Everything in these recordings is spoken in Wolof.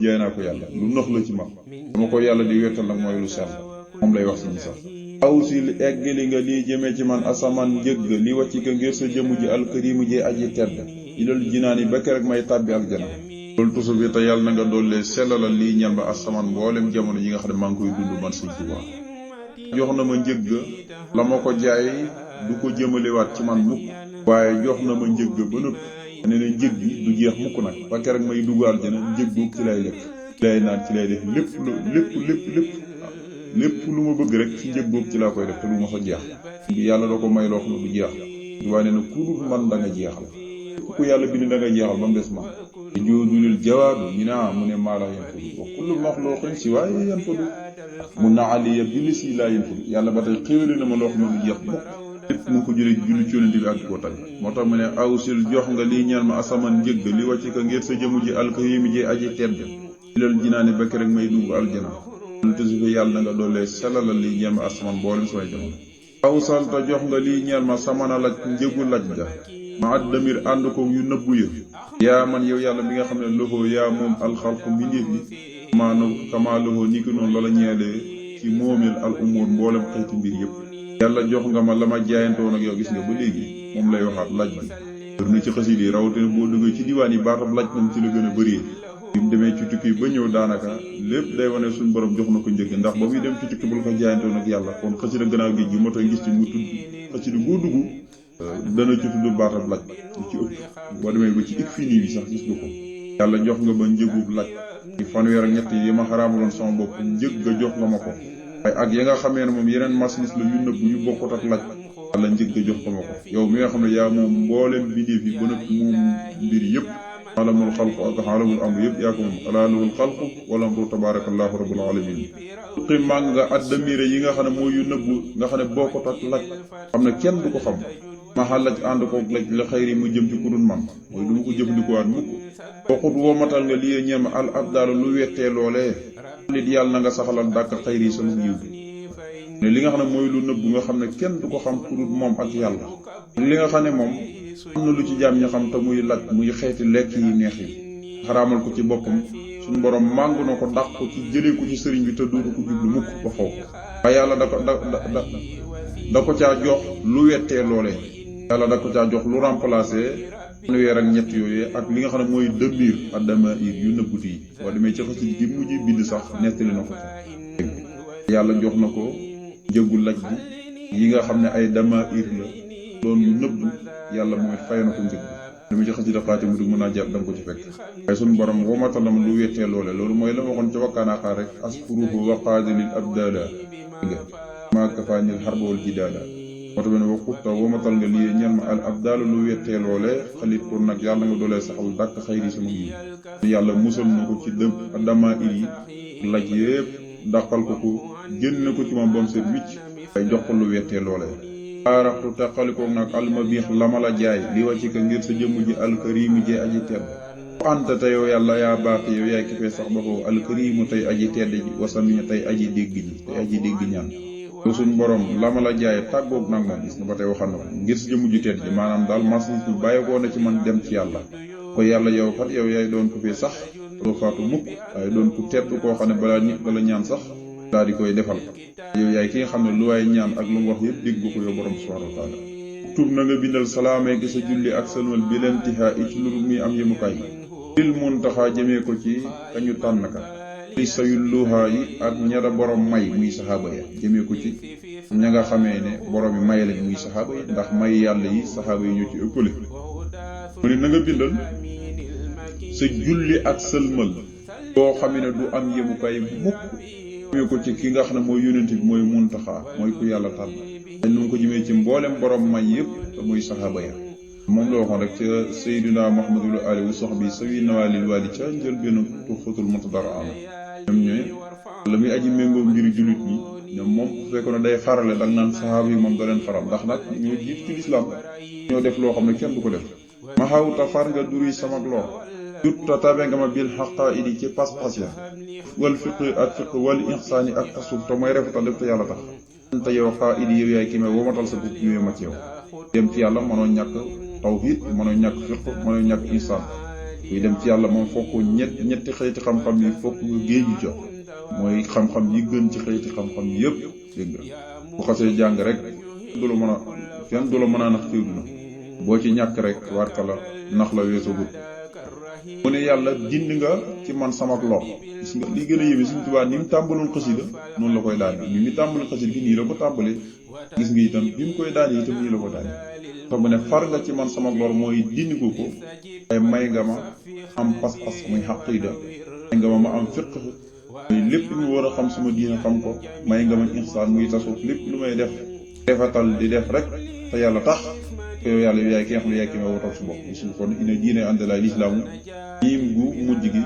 jaay naa ko yàlla lu nox la ci man dama ko yàlla di wettal nag mooy lu sell moom lay wax si sax aw si eggali nga lii jëmee ci man asamaan njëgg li wàcci ka ngir sa jëmu ji alkarimu ji aji tedd ilal jinaani ba rek may tàbbi aljana loolu tusu bi te yàlla na nga dollee sellalal lii ñal ma asamaan mboolem jamono yi nga xam ne maa ngi koy dund man Sëñ Tuubaa jox na ma njëgg la ma ko jaay du ko jëmalewaat ci man mukk waaye jox na ma njëgg ba noppi ne na njëg gi du jeex mukk nag ba rek may dugg aljana njëg boobu ci lay lekk ci lay naan ci lay def lépp lu ma bëgg rek ci njëg boobu ci laa koy def te du ma sa jeex bi yàlla doo ko may loo xam ne du jeex waaye nee na ku dul man da nga jeexal ku yàlla bind da nga jeexal ba mu des man te joodulil jawaadu ñu ne mu ne maa laa yanfadu wa kullu maxluqin si waaye yanfadu mun na aliya bi si laa yanfadu yàlla ba tey xéwale na ma loo xam ne du jeex mukk lépp mu ngi ko jëlee julli ci yonent bi ak koo tag moo tax mu ne awsil jox nga lii ñaan ma asamaan njëgg li wàcc ka ngir sa jëmu ji alkarimi ji aji tedd ilal jinaani bekk rek may dugg aljana lu tësi ko yàlla na nga doolee selalal lii ñeel ma asamaan boolem samay jamono awsal te jox nga lii ñeel ma samana laj njëgu laj ga ma addamir ànd ko yu nëbbu ya yaa man yow yàlla bi nga xam ne loxoo yaa moom alxalqu mbindeef bi kamaa loxoo ni ki noonu la la ñeelee ci moomeel al umur mboolem xeeti mbir yëpp yàlla jox nga ma la ma jaayantoon ak yow gis nga ba léegi moom lay waxaat laj bi bër na ci xasiid yi rawatina boo duggee ci diwaan yi baatam laj moom ci la gën a bëree bi mu demee ci tukki ba ñëw daanaka lépp day wane suñu borom jox na ko njëg ndax ba muy dem ci tukki bul ko jaayantoon ak yàlla kon xasida gannaaw géej gi moo tax gis ci mu tudd xasida boo dugg dana ci tudd baatam laj ci ëpp boo demee ba ci ik fii nii bi sax gis nga ko yàlla jox nga ba njëgub laj ci fanweer ak ñett yi ma xaraamaloon sama bopp njëg nga jox nga ma ko waaye ak ya nga xamee ne moom yeneen marchandise la yu nëbb yu bokkut ak laj yàlla njëg nga jox nga ma ko yow mi nga xam ne yaa moom mbooleem bindeef yi ba noppi moom mbir yëpp alamul xalqu ak alamul amru yëpp yaa ko moom alaaluhul xalqu wala amru tabarakallahu rabbul alamin suqi màng nga addamire yi nga xam ne mooy yu nëbbu nga xam ne bokkut ak laj xam ne kenn du ko xam maxa laj ànd ko laj la xayri mu jëm ci ku dul man mooy du ma ko jëfandikuwaat mukk bokkut womatal nga lii ñeem al abdaala lu wettee loolee nit yàlla na nga saxalal dàkk xayri sama yiw bi ne li nga xam ne mooy lu nëbbu nga xam ne kenn du ko xam ku dul moom ak yàlla li nga xam ne moom am na lu ci jaam ña xam te muy laj muy xeeti lekk yi neex yi xaraamal ko ci boppam suñu borom màngu na ko dàq ko ci jëlee ko ci sëriñ bi te dootu ko jublu mukk ba faw waaye yàlla da ko caa jox lu wettee loolee yàlla da ko caa jox lu remplacer fanweer ak ñett yooyu ak li nga xam ne mooy dëmmiir addama ir yu nëbbuti yi boo demee ci xasit gi mujj bind sax nettali na ko ci yàlla jox na ko njëgu laj bi yi nga xam ne ay dama ir la doon yu nëbbu yàlla mooy fay na ko njëg bi dama ci xasida xaati mu du mën a jàpp danga ko ci fekk waaye suñu borom womatalam lu wettee loole loolu mooy la waxoon ca wakkaanaaxaar rek asfuruhu wa qaadilil abdala nga maa kafaanil xarba wal jidaala moo tax ne waxutta womatal nga lii ñeel ma al abdala lu wettee loole xalit pour nag yàlla nga doolee saxal dàkk xayri sama yi yàlla musal na ko ci dama ir yi laj yépp dàqal ko génn ko ci moom bam seet wicc ay jox ko lu wettee loole aaraxtu teqalikoog nag almabiix lama la jaay li wàcci ka ngir sa jëmm ji alkarimi ji aji tedd anta te yow yàlla yaa baaxi yow yaay kifee sax ba foofu alkarimu tey aji tedd ji wasamiña tey aji dégg ji tey aji dégg ñaan yow suñ borom lama la jaay tàggoog nag moom gis na ba tey waxal na ko ngir sa jëmm ji tedd ji maanaam daal marchandise bi bàyyikoo na ci man dem ci yàlla ko yàlla yow kat yow yaay doon ko fee sax doo faatu mukk waaye doon ku tedd koo xam ne balaa nit bala ñaan sax daal di koy defal yow yaay ki nga xam ne lu waay ñaan ak lu mu wax yëpp dégg ko yow borom subhanahu wa taala tub na nga bindal salaamay gi sa julli ak salmal bi lentihaa ci lu muy am yemukaay lil muntaxaa jëmee ko ci kañu tànn ka li sayulluhaa yi ak ñara borom may muy saxaaba ya jëmee ko ci ña nga xamee ne borom yi may lañ muy saxaaba yi ndax may yàlla yi saxaaba yi ñoo ci ëppale mu ne na nga bindal sa julli ak salmal boo xam ne du am yemukaay mukk jëmee ko ci ki nga xam ne mooy yonent bi mooy muntaxaa mooy ku yàlla tànn dañ nu ko jëmee ci mboolem borom may yëpp te muy saxaaba ya moom la waxoon rek ca Seydina Muhammadul ali wa sahbi sawi nawalil wali ca njël benn tuxfatul mutadara am ñoom ñooy la muy aji méngoo mbiri jullit ñi ñoom moom bu fekkoon ne day farale danga naan saxaaba yi moom da leen faral ndax nag ñoo jiit ci lislaam ñoo def loo xam ne kenn du ko def ma xawta far nga duri sama lor jutta tabe nga ma bil xaqaidi ci pas-pas ya wal fiq ak fiq wal ihsaani ak tasub te mooy rafetal def te yàlla tax anta yow xaidi yow yaay ki may womatal sa bopp ñëwee ma ci yow dem ci yàlla mënoo ñàkk tawhid mënoo ñàkk fiq mënoo ñàkk ihsaan kuy dem ci yàlla moom fokk ñetti xeeti xam-xam yi fokk nga géeju ca mooy xam-xam yi gën ci xeeti xam-xam yépp dégg nga bu xasee jàng rek kenn du la mën a nax ci duna boo ci ñàkk rek warka la nax la weesagut mu ne yàlla dindi nga ci man sama lor gis nga li gën a yéeme Sëriñ Tuubaa ni mu tàmbaloon xasida noonu la koy daan bi mu tàmbali xasida gi nii la ko tàmbalee gis nga itam bi mu koy daan itam nii la ko daan tax mu ne far nga ci man sama lor mooy dindi ko ay may nga ma am pas-pas muy xaqiida may nga ma am fiqh muy lépp lu war a xam sama diina xam ko may nga ma ihsaan muy tasawuf lépp lu may def defatal di def rek te yàlla tax ko yow yàlla yaay ki nga xam ne yaay ki nga watal su bopp suñu kon ina diine àndalaay lislaamu niim gu mujj gi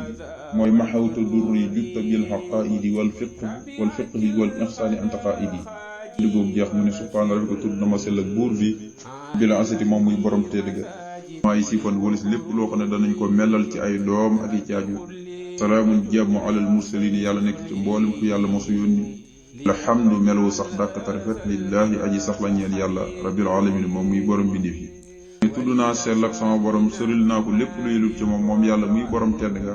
mooy maxawta durri jutta bil xaqaidi wal fiqhi wal ihsaani anta qaidi li boobu jeex mu ne subhaana rabbika tudd na ma sell ak buur bi bila asati moom muy borom tedd ga maa yi sifan walis lépp loo xam ne danañ ko melal ci ay doom ak i caaju salaamun jàmm alal mursalin yàlla nekk ci mboolem ku yàlla mosu yónni alhamdu melawu sax dàkk tarifet lillaahi aji sax la ñeel yàlla rabbil alamin moom muy borom bindéef yi tudd naa sell ak sama borom sëril naa ko lépp luy lut ci moom yàlla muy borom tedd nga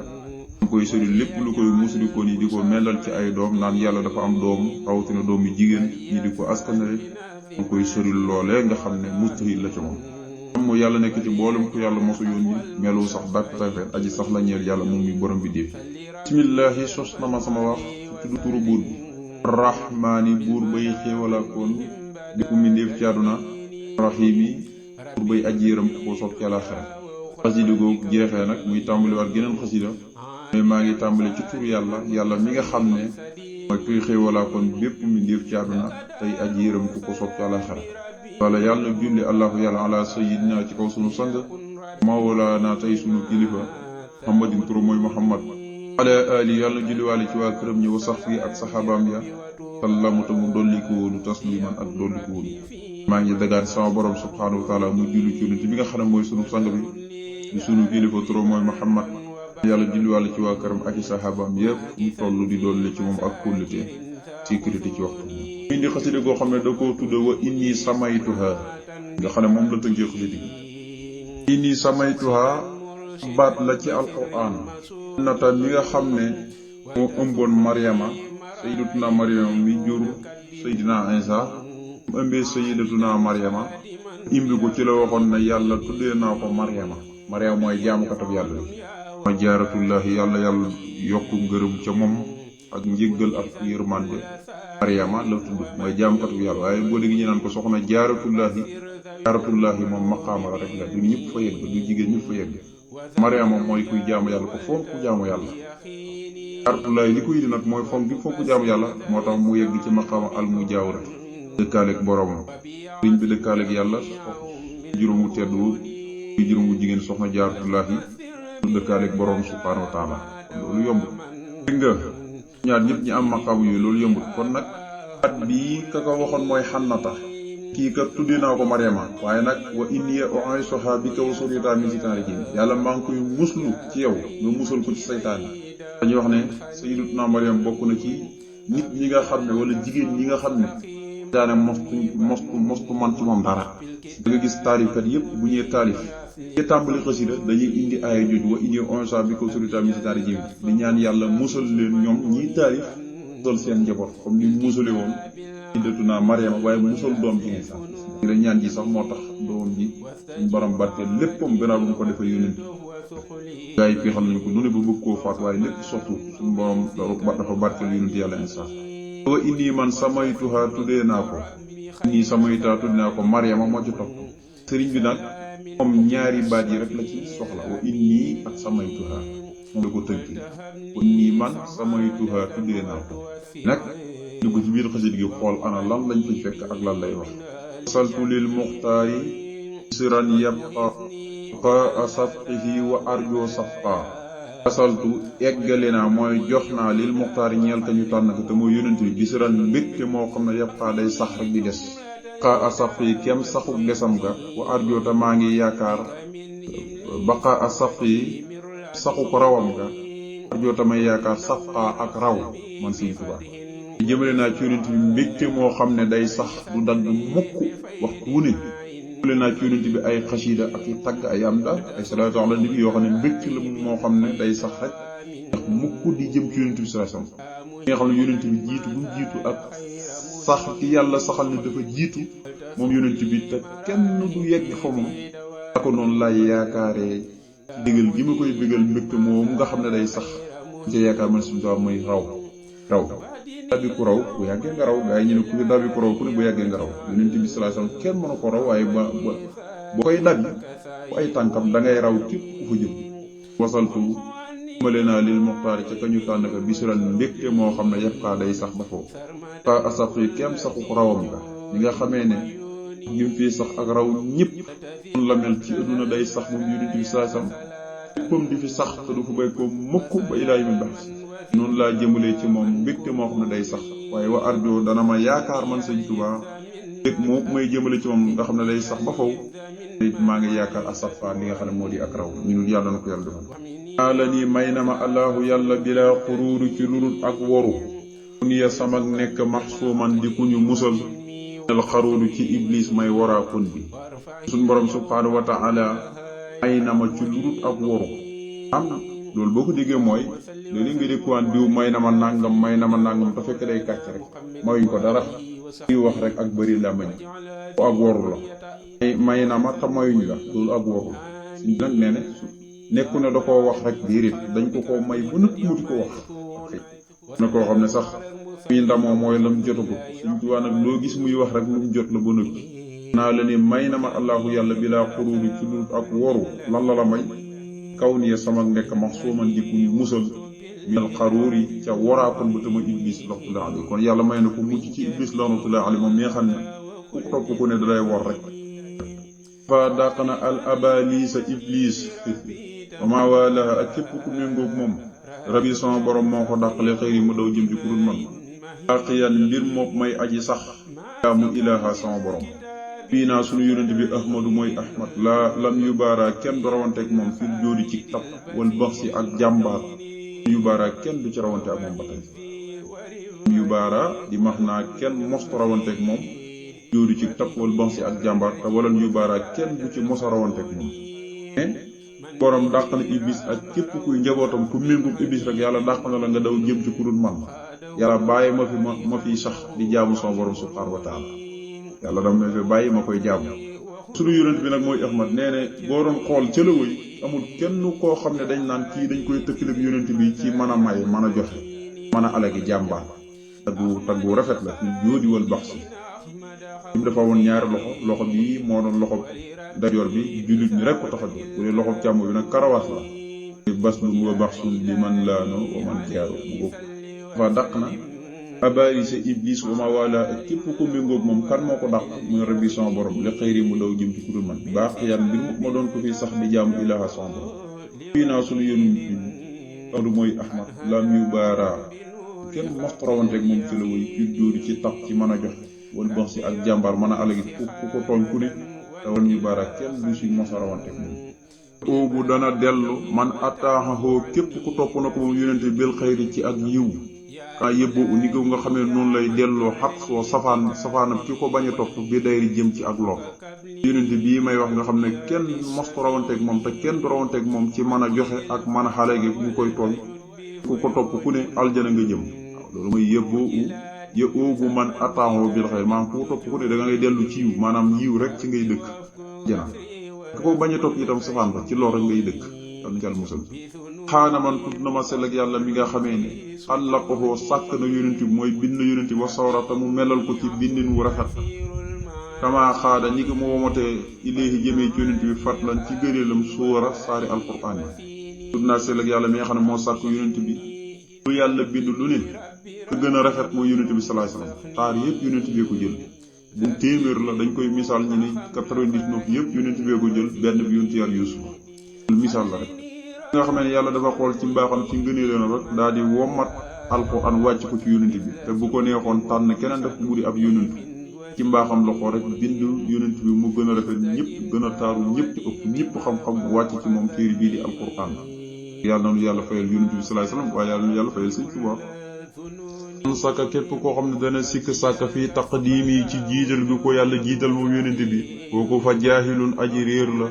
mu koy sëril lépp lu koy musrikoon yi di ko melal ci ay doom naan yàlla dafa am doom rawatina doom yu jigéen ñi di ko askanale mu koy sëril loolee nga xam ne mustahil la ci moom mu yàlla nekk ci mboolem ku yàlla mosu yónni melawu sax dàkk tarifet aji sax la ñeel yàlla moom muy borom bindéef yi bismillaahi sos na ma sama wax tudd turu buur bi rahmaani buur bay xéewalaakoon di ko mbindéef ci àdduna rahimi buur bay aji yërëm ko sopp ci àllaaxira xasida googu jeexee nag muy tàmbaliwaat geneen xasida mais maa ngi tàmbali ci tur yàlla mi nga xam ne mooy kuy xéewalaakoon bépp mbindéef ci àdduna tey aji yërëm ko sopp ci àllaaxira wala yàlla julli allahu yàlla ala sayyidina ci kaw sunu sang mawlaana tey sunu kilifa muhammadin turu mooy muhammad ala ali yàlla julliwaale ci waa këram ñi wa sax fii ak saxaabaam ya sallamuta mu dolli ko wóolu tasliman ak dolli ko wóolu maa ngi dagaan sama borom subhaanahu wa taala mu julli ci yonent bi nga xam ne mooy sunu sang bi di sunu kilifa turu mooy muhammad yàlla julliwaale ci waa këram ak i saxaabaam yépp mu toll di dolli ci moom ak kóllite sécurité ci waxtu mu indi xasida goo xam ne da koo tudda wa inni samaytuha nga xam ne moom la tënkee xasida gi inni samaytuha baat la ci alquran nata mi nga xam ne moo ëmboon Mariama sayyidatuna Mariama mi jur Seydina Isa mu ëmbee sayyidatuna Mariama imbi ko ci la waxoon ne yàlla tuddee naa ko Mariama mooy jaamukatab yàlla ma jaaratullahi yàlla yokku ngërëm ca moom ak njëggal ak yërmande Mariama la tudd mooy jaamukatab yàlla waaye boo léegi ñu naan ko soxna jaaratullahi moom maqaama la rek la du ñëpp fa yegg du jigéen ñëpp fa yegg Mariama mooy kuy jaamu yàlla ko fonk ku jaamu yàlla jaaratullahi li ko yidi nag mooy fonk gi fonk ku jaamu yàlla moo tax mu yegg ci maqaama al mujaawara dëkkaaleeg boroomam sëriñ bi dëkkaaleeg yàlla juróomu tedd wu juróomu jigéen soxna jaaratullahi dëkkaaleeg boroom subhaanahu wa taala loolu yombut dégg nga ñaar ñëpp ñi am maqaamu yooyu loolu yombut kon nag at bii ka ko waxoon mooy Xannata kii kat tuddi naa ko Mariama waaye nag wa inni u'aysuha bika wa zurriyyataha min shaytaani rajiim yàlla maa ngi koy muslu ci yow nga musal ko ci saytaan yi dañuy wax ne sayyidatuna Mariam bokk na ci nit ñi nga xam ne wala jigéen ñi nga xam ne daane mostu man ci moom dara da nga gis taalifkat yépp bu ñuy taalif ci tàmbali xasida dañuy indi aaya jooju wa inni u'aysuha bika wa zurriyyataha min shaytaani rajiim di ñaan yàlla musal leen ñoom ñiy taalif musal seen njaboot comme ni musale woon sayyidatuna Mariama waaye musal doom ji ngi sax di la ñaan ji sax moo tax doom ji suñ borom barke léppam gannaaw bu mu ko defee yónent gaa yi fii xam nañu ko dune ba bëgg koo faat waaye lépp soxtu suñ borom dafa barkeel yónent yàlla Isaa wa inni man samaytuha tuddee naa ko Mariama moo ci topp sëriñ bi nag moom ñaari baat yi rek la ci soxla wa inni ak samaytuha moom la ko tënki wa inni man samaytuha tuddee naa ko nag dugg ci biir xasit gi xool ana lan lañ fi fekk ak lan lay wax saltu lil muxtaari siran yabqa safqihi wa arjo safqa asaltu eggale naa mooy jox naa lil muxtaari ñeel ka ñu tànn ko te mooy yonent bi bisiran mbégte moo xam ne yabqa day sax rek di des a safqi kem saxuk desam ga wa arjo te maa ngi yaakaar baqa a safqi saxuk rawam ga arjo te may yaakaar safqa ak raw man Sëriñ Tuubaa jëmale naa ci yonent bi mbégte moo xam ne day sax du dagg mukk waxtu wu ne boole naa ci yonent bi ay xasida ak i tagg ay amda ay salaatu ala nabi yoo xam ne mbégte la moo xam ne day sax rek ndax mukk di jëm ci yonent bi sallallahu alayhi wasallam nga xam ne yonent bi jiitu bu jiitu ak sax ci yàlla saxal ne dafa jiitu moom yonent bi te kenn du yegg fa moom ko noonu laay yaakaaree ci bégal gi ma koy bégal mbégte moom nga xam ne day sax ci yaakaar man suñu doom mooy raw dabi ku raw bu yàggee nga raw gaa yi ñu ne ku dabi ku raw ku ne bu yàggee nga raw yonent bi sallallahu alayhi wasallam kenn mënu ko raw waaye boo koy dabi bu ay tànkam da ngay raw képp ku fa jëm wasaltu male naa lil muxtaar ca kañu tànn ka bisiran mbégte moo xam ne yëpp kaa day sax ba foofu ta asaf yi kem saxu ko rawam nga ñi nga xamee ne ñim fii sax ak raw ñëpp noonu la mel ci adduna day sax moom yonent bi sallallahu alayhi wasallam léppam di fi sax te du fa bay ko mukk ba ilaa yawmil ba'th noonu laa jëmalee ci moom mbégte moo xam ne day sax waaye wa arjo dana ma yaakaar man Sëñ Tuubaa mbég moo may jëmale ci moom nga xam ne day sax ba faw it maa ngi yaakaar asafa li nga xam ne moo di ak raw ñun yàlla na ko yàlla defal ala nii may na ma allahu yàlla bila xuruuru ci lurut ak woru niya samag nekk maxsuuman di ku ñu musal al xaruuru ci iblis may waraakun bi suñ borom subhaanahu wa taala may na ma ci lurut ak woru am loolu boo ko déggee mooy léeg-léeg nga dékkuwaan diw may na ma nàngam te fekk day kàcc rek mayuñ ko dara di wax rek ak bëri la mañ ko ak woru la may na ma te mayuñ la loolu ak woru suñ nag nee ne nekku ne da koo wax rek déedéet dañ ko may ba nëpp mu di ko wax na koo xam ne sax muy ndamoo mooy lam jotagut suñ tuwaa nag loo gis muy wax rek lu mu jot la ba nëppi naa la ni may na ma allahu yàlla bi laa xuruuri ci lu ak woru lan la may kaw nii sama nekk maxsuuman di ku ñu musal minal xaruuri ca waraakoon ba tama iblis laxtullah ali kon yàlla may na ko mucc ci iblis laxtullah ali moom mi nga xam ne ku topp ku ne dalay wor rek fa dàq na al abalisa iblis wa maa waalaha ak képp ku méngoog moom rabi sama borom moo ko dàqale xëyri mu daw jëm ci kurul man baaqiyan mbir moom may aji sax jaamu ilaha sama borom fii naa sunu yonent bi ahmadu mooy ahmad laa lam yu baara kenn du rawanteeg moom fil jóodi ci tab wal bax si ak jàmbaar yu baara kenn du ci rawante ak moom ba tey yu baara di max naa kenn mostu rawanteeg moom jóodi ci tab wal bax si ak jàmbaar te walal yu baara kenn du ci mosa rawanteeg moom borom dàq na iblis ak képp kuy njabootam ku méngum iblis rek yàlla dàq na la nga daw jëm ci ku dul man yàlla bàyyi ma fi sax di jaamu sama borom subhaanahu wa taala yàlla dama fi bàyyi ma koy jaamu sunu yonent bi nag mooy ahmad nee ne boo doon xool ca la woy amul kenn koo xam ne dañ naan kii dañ koy tëkkale bi yonent bi ci mën a may mën a joxe mën a alagi jàmbaar taggu rafet la fi jóodi wal bax si mu dafa woon ñaari loxo bi moo doon loxo dajoor bi jullit ñi rek ko tax a jóg bu dee loxo càmm bi nag karawaas la bas lu wa bax sul bi man laano wa man jaaro bu bokk dafa dàq na abalisa iblis wa ma wala ak képp ko méngoog moom kan moo ko dàq muy rabbi sama borom li xëyri mu daw jëm ci kudul man baax yan mbir ma doon ko fi sax di jaamu ilaha sama borom fii naa sunu yónni bi awdu mooy ahmad lam yu baara kenn mostu rawanteeg moom ci la woy ci dóori ci tax ci mën a joxe wala bax si ak jàmbaar mën a alagi ku ko tooñ ku ne te wan yu baara kenn du si mos a rawanteeg moom oobu dana dellu man attaaxaxoo képp ku topp na ko moom yonente bil xëyri ci ak yiw kaa yëbbu ni ko nga xamee noonu lay delloo xaq soo safaanam ki ko bañ a topp bi dayri jëm ci ak lor yonente bii may wax nga xam ne kenn mostu rawanteeg moom te kenn du rawanteeg moom ci mën a joxe ak mën a xale gi mu koy tooñ ku ko topp ku ne aljana nga jëm waaw loolu mooy yëbbu man attaaxoo bil xëyri maanaam ku ko topp ku ne da ngay dellu ci yiw maanaam yiw rek ci ngay dëkk jana ki ko bañ a topp itam safaan ba ci lor rek ngay dëkk am jàll musal xaana man tudd na ma sell ak yàlla mi nga xamee ne xàllaqoxoo sàkk na yonent bi mooy bind yonent bi wa sawrata mu melal ko ci bindin wu rafet kama xaada ni ko mu womatee ilayhi jëmee ci yonent bi fatlan ci gëneelam suura saari alquraan yi tudd naa sell ak yàlla mi nga xam ne moo sàkk yonent bi lu yàlla bind lu ne te gën a rafet mooy yonent bi sallallahu alayhi wasallam taar yëpp yonent bi ko jël bu téeméer la dañ koy misaal ñu ne 99 yëpp yonent bi ko jël benn bi yonent yàlla Yuusuf misaal la rek nga xam ne yàlla dafa xool ci mbaaxam ci ngëneelam rek daal di wommat alxuraan wàcc ko ci yonent bi te bu ko neexoon tànn keneen def mu di ab yonent ci mbaaxam la xool rek bind yonent bi mu gën a rafet ñëpp gën a taaru ñëpp ëpp ñëpp xam-xam wàcc ci moom téere bii di alxuraan yàlla na nu yàlla fayal yonent bi sallallahu alayhi wasallam waaye yàlla na nu yàlla fayal Sëñ Tuubaa man sàkka képp koo xam ne dana sikk sàkka fii taqdiimi ci jiital bi ko yàlla jiital moom yonent bi kooku fa jaahilun aji réer la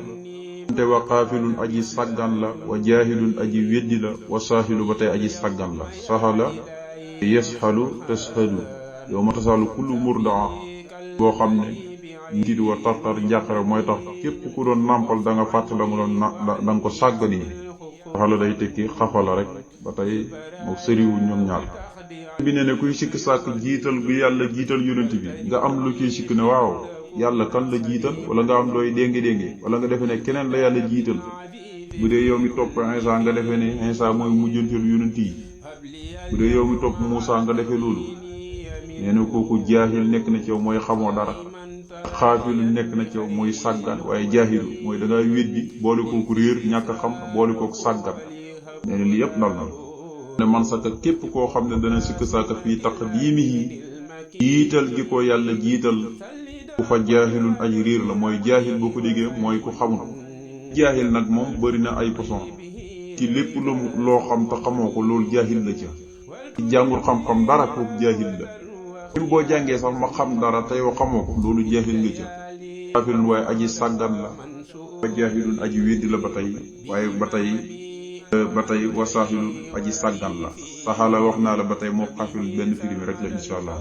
te wa qaafilun aji saggan la wa jaahilun aji weddi la wa saahilu ba tey aji saggan la sahala yashalu tashhadu yow ma tasaalu kullu murdaa boo xam ne njiit wa tartar njàqare mooy tax képp ku doon nàmpal da nga fàtt la mu doon da nga ko sàggani sahala day tekki xafala rek ba tey moo sëriwu ñoom ñaar bi ne kuy sikk sàkk jiital bi yàlla jiital yonent bi nga am lu ciy sikk ne waaw yàlla kan la jiital wala nga am looy déngi wala nga defe ne keneen la yàlla jiital bu dee yow mi topp Insa nga defe ne Insa mooy mujjanteelu yonent yi bu dee yow mi topp Muusa nga defe loolu nee na kooku jaahil nekk na ci yow mooy xamoo dara xaafilu nekk na ci yow mooy sàggan waaye jaahilu mooy da ngay weddi boole kooku réer ñàkk xam boole kooku sàggan nee na lii yëpp dal na ne man saka képp koo xam ne dana sikk sàkk fii taqdiimihi jiital gi ko yàlla jiital ku fa jaahilun aji riir la mooy jaahil boo ko déggee mooy ku xamul jaahil nag moom bari na ay façon ci lépp loo xam te xamoo ko loolu jaahil la ca ci jàngul xam-xam dara kooku jaahil la même boo jàngee sax ma xam dara te yow xamoo ko loolu jaahil nga ca jaahilun waaye aji sàggan la fa jaahilun aji weddi la ba tey waaye ba tey wasaahilu aji sàggan la saxaala wax naa la ba tey moo xaafil benn firi mi rek la insha allah